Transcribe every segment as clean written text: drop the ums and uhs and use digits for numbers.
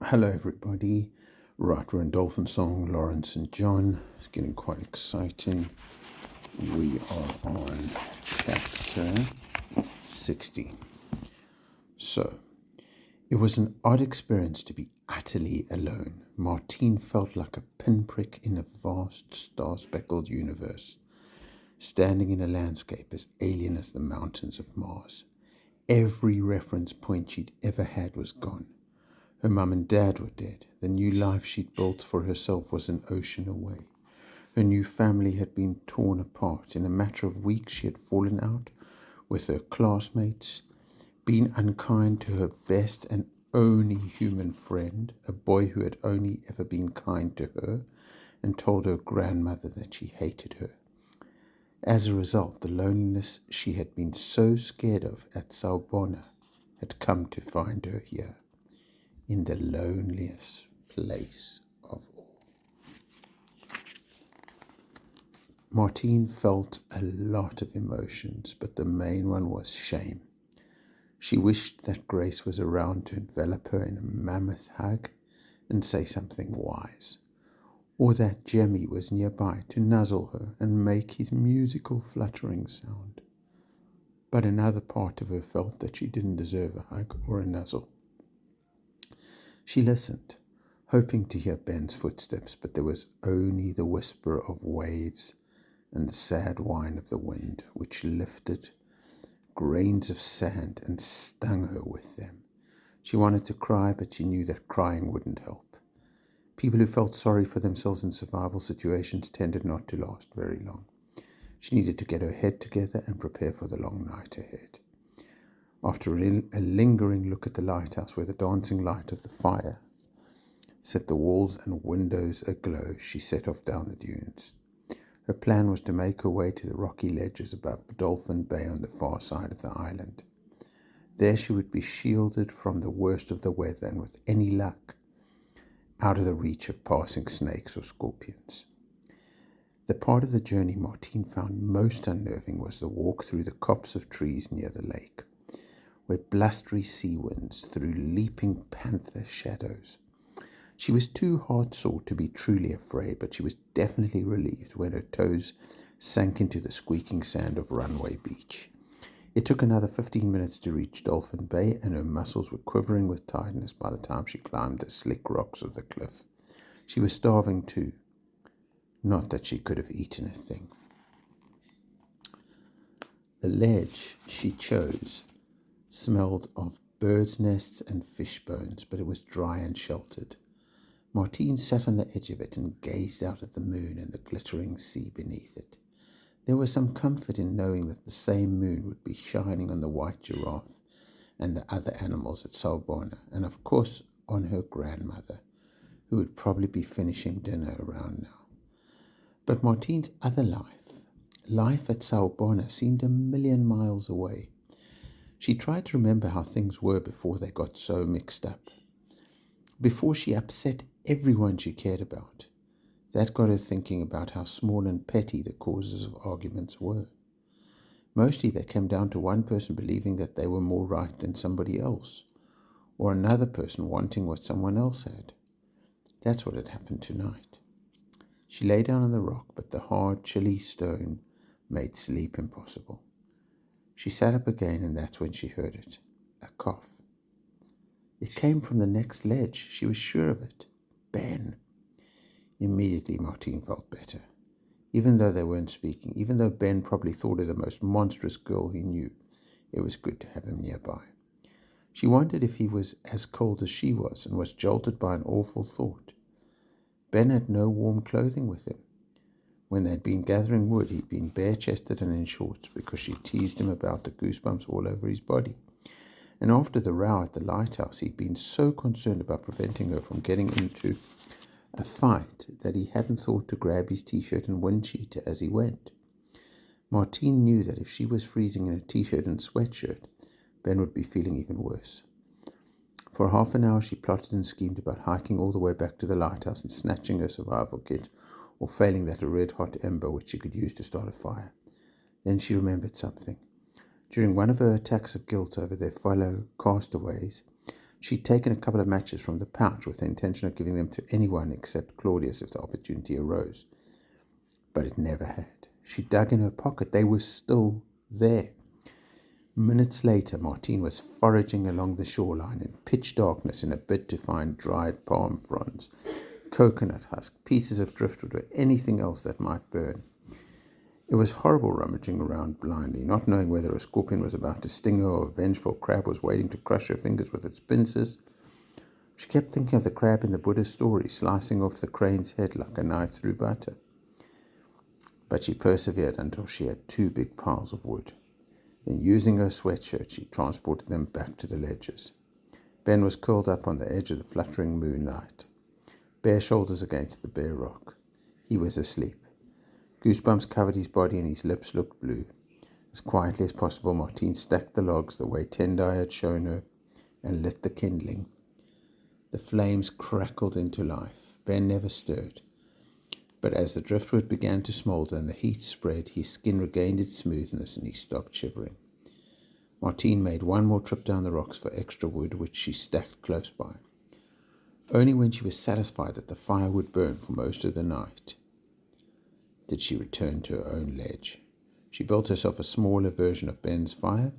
Hello, everybody. Right, we're in Dolphin Song, Lawrence and John. It's getting quite exciting. We are on chapter 60. So, it was an odd experience to be utterly alone. Martine felt like a pinprick in a vast, star-speckled universe, standing in a landscape as alien as the mountains of Mars. Every reference point she'd ever had was gone. Her mum and dad were dead. The new life she'd built for herself was an ocean away. Her new family had been torn apart. In a matter of weeks, she had fallen out with her classmates, been unkind to her best and only human friend, a boy who had only ever been kind to her, and told her grandmother that she hated her. As a result, the loneliness she had been so scared of at Sorbonne had come to find her here, in the loneliest place of all. Martine felt a lot of emotions, but the main one was shame. She wished that Grace was around to envelop her in a mammoth hug and say something wise, or that Jemmy was nearby to nuzzle her and make his musical fluttering sound. But another part of her felt that she didn't deserve a hug or a nuzzle. She listened, hoping to hear Ben's footsteps, but there was only the whisper of waves and the sad whine of the wind, which lifted grains of sand and stung her with them. She wanted to cry, but she knew that crying wouldn't help. People who felt sorry for themselves in survival situations tended not to last very long. She needed to get her head together and prepare for the long night ahead. After a lingering look at the lighthouse, where the dancing light of the fire set the walls and windows aglow, she set off down the dunes. Her plan was to make her way to the rocky ledges above Dolphin Bay on the far side of the island. There she would be shielded from the worst of the weather and, with any luck, out of the reach of passing snakes or scorpions. The part of the journey Martine found most unnerving was the walk through the copse of trees near the lake, where blustery sea winds threw leaping panther shadows. She was too heart-sore to be truly afraid, but she was definitely relieved when her toes sank into the squeaking sand of Runway Beach. It took another 15 minutes to reach Dolphin Bay, and her muscles were quivering with tiredness by the time she climbed the slick rocks of the cliff. She was starving too. Not that she could have eaten a thing. The ledge she chose smelled of birds' nests and fish bones, but it was dry and sheltered. Martine sat on the edge of it and gazed out at the moon and the glittering sea beneath it. There was some comfort in knowing that the same moon would be shining on the white giraffe and the other animals at Sorbonne, and of course on her grandmother, who would probably be finishing dinner around now. But Martine's other life at Sorbonne, seemed a million miles away. She tried to remember how things were before they got so mixed up, before she upset everyone she cared about. That got her thinking about how small and petty the causes of arguments were. Mostly they came down to one person believing that they were more right than somebody else, or another person wanting what someone else had. That's what had happened tonight. She lay down on the rock, but the hard, chilly stone made sleep impossible. She sat up again, and that's when she heard it. A cough. It came from the next ledge. She was sure of it. Ben. Immediately Martine felt better. Even though they weren't speaking, even though Ben probably thought her the most monstrous girl he knew, it was good to have him nearby. She wondered if he was as cold as she was, and was jolted by an awful thought. Ben had no warm clothing with him. When they'd been gathering wood, he'd been bare-chested and in shorts, because she teased him about the goosebumps all over his body. And after the row at the lighthouse, he'd been so concerned about preventing her from getting into a fight that he hadn't thought to grab his t-shirt and windcheater as he went. Martine knew that if she was freezing in a t-shirt and sweatshirt, Ben would be feeling even worse. For half an hour she plotted and schemed about hiking all the way back to the lighthouse and snatching her survival kit, or failing that, a red-hot ember which she could use to start a fire. Then she remembered something. During one of her attacks of guilt over their fellow castaways, She'd taken a couple of matches from the pouch with the intention of giving them to anyone except Claudius if the opportunity arose. But it never had. She dug in her pocket. They were still there. Minutes later, Martine was foraging along the shoreline in pitch darkness in a bid to find dried palm fronds, coconut husk, pieces of driftwood, or anything else that might burn. It was horrible rummaging around blindly, not knowing whether a scorpion was about to sting her or a vengeful crab was waiting to crush her fingers with its pincers. She kept thinking of the crab in the Buddha's story, slicing off the crane's head like a knife through butter. But she persevered until she had 2 big piles of wood. Then, using her sweatshirt, she transported them back to the ledges. Ben was curled up on the edge of the fluttering moonlight, bare shoulders against the bare rock. He was asleep. Goosebumps covered his body and his lips looked blue. As quietly as possible, Martine stacked the logs the way Tendai had shown her and lit the kindling. The flames crackled into life. Ben never stirred. But as the driftwood began to smoulder and the heat spread, his skin regained its smoothness and he stopped shivering. Martine made one more trip down the rocks for extra wood, which she stacked close by. Only when she was satisfied that the fire would burn for most of the night did she return to her own ledge. She built herself a smaller version of Ben's fire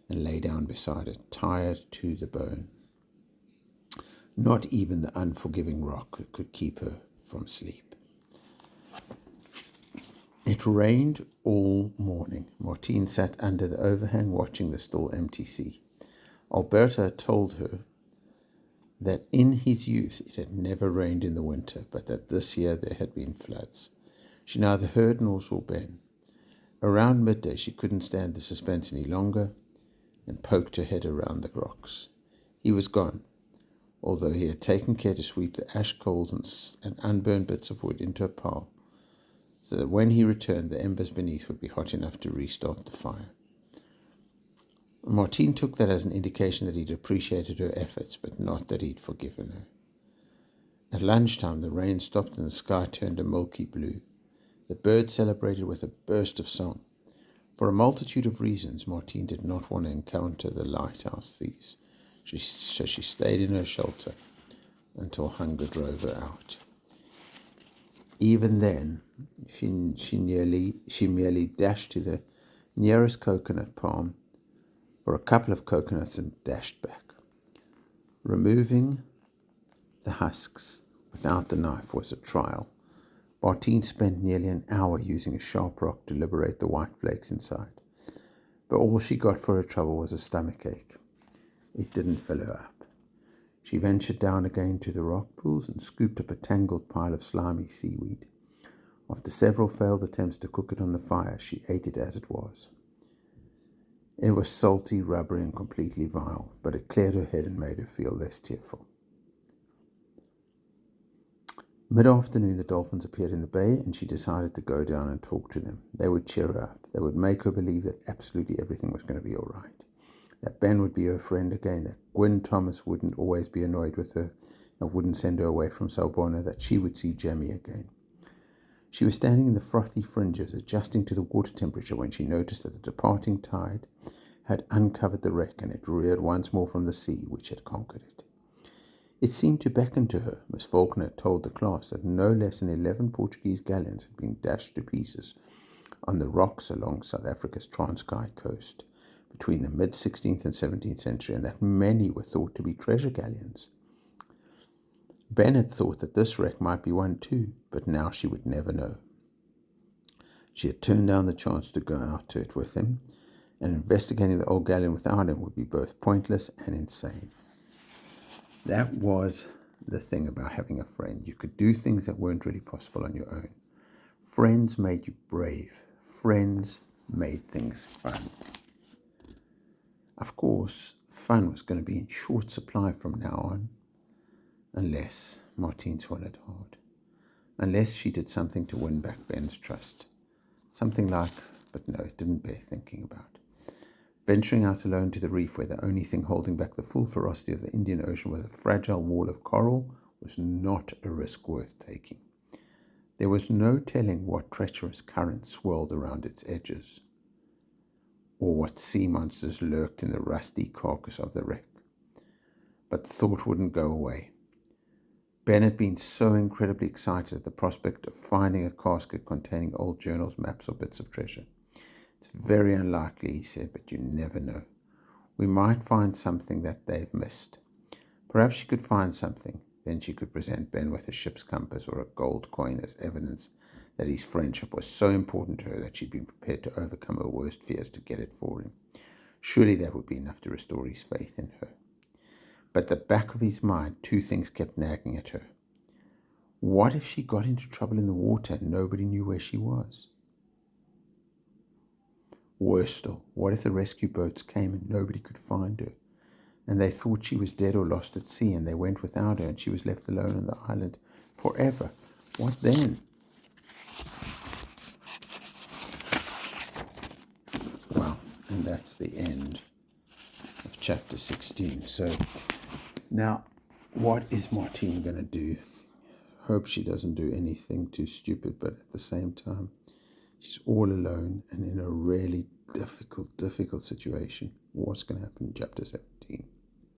and lay down beside it, tired to the bone. Not even the unforgiving rock could keep her from sleep. It rained all morning. Martine sat under the overhang watching the still empty sea. Alberta told her that in his youth it had never rained in the winter, but that this year there had been floods. She neither heard nor saw Ben. Around midday she couldn't stand the suspense any longer and poked her head around the rocks. He was gone, although he had taken care to sweep the ash coals and unburned bits of wood into a pile, so that when he returned the embers beneath would be hot enough to restart the fire. Martine took that as an indication that he'd appreciated her efforts, but not that he'd forgiven her. At lunchtime the rain stopped and the sky turned a milky blue. The birds celebrated with a burst of song. For a multitude of reasons, Martine did not want to encounter the lighthouse thieves, so she stayed in her shelter until hunger drove her out. Even then, she merely dashed to the nearest coconut palm for a couple of coconuts and dashed back. Removing the husks without the knife was a trial. Martine spent nearly an hour using a sharp rock to liberate the white flakes inside, but all she got for her trouble was a stomachache. It didn't fill her up. She ventured down again to the rock pools and scooped up a tangled pile of slimy seaweed. After several failed attempts to cook it on the fire, she ate it as it was. It was salty, rubbery, and completely vile, but it cleared her head and made her feel less tearful. Mid-afternoon, the dolphins appeared in the bay, and she decided to go down and talk to them. They would cheer her up. They would make her believe that absolutely everything was going to be all right, that Ben would be her friend again, that Gwyn Thomas wouldn't always be annoyed with her and wouldn't send her away from Salbona, that she would see Jemmy again. She was standing in the frothy fringes, adjusting to the water temperature, when she noticed that the departing tide had uncovered the wreck, and it reared once more from the sea, which had conquered it. It seemed to beckon to her. Miss Faulkner had told the class that no less than 11 Portuguese galleons had been dashed to pieces on the rocks along South Africa's Transkei coast between the mid-16th and 17th century, and that many were thought to be treasure galleons. Ben had thought that this wreck might be one too, but now she would never know. She had turned down the chance to go out to it with him, and investigating the old galleon without him would be both pointless and insane. That was the thing about having a friend. You could do things that weren't really possible on your own. Friends made you brave. Friends made things fun. Of course, fun was going to be in short supply from now on, unless Martine swallowed hard. Unless she did something to win back Ben's trust. Something like, but no, it didn't bear thinking about. Venturing out alone to the reef, where the only thing holding back the full ferocity of the Indian Ocean was a fragile wall of coral, was not a risk worth taking. There was no telling what treacherous currents swirled around its edges, or what sea monsters lurked in the rusty carcass of the wreck. but the thought wouldn't go away. Ben had been so incredibly excited at the prospect of finding a casket containing old journals, maps, or bits of treasure. It's very unlikely, he said, but you never know. We might find something that they've missed. Perhaps she could find something. Then she could present Ben with a ship's compass or a gold coin as evidence that his friendship was so important to her that she'd been prepared to overcome her worst fears to get it for him. Surely that would be enough to restore his faith in her. But at the back of his mind, two things kept nagging at her. What if she got into trouble in the water and nobody knew where she was? Worse still, what if the rescue boats came and nobody could find her, and they thought she was dead or lost at sea, and they went without her, and she was left alone on the island forever? What then? Well, and that's the end of chapter 16. So now, what is Martine going to do? Hope she doesn't do anything too stupid, but at the same time, she's all alone and in a really difficult situation. What's going to happen in chapter 17?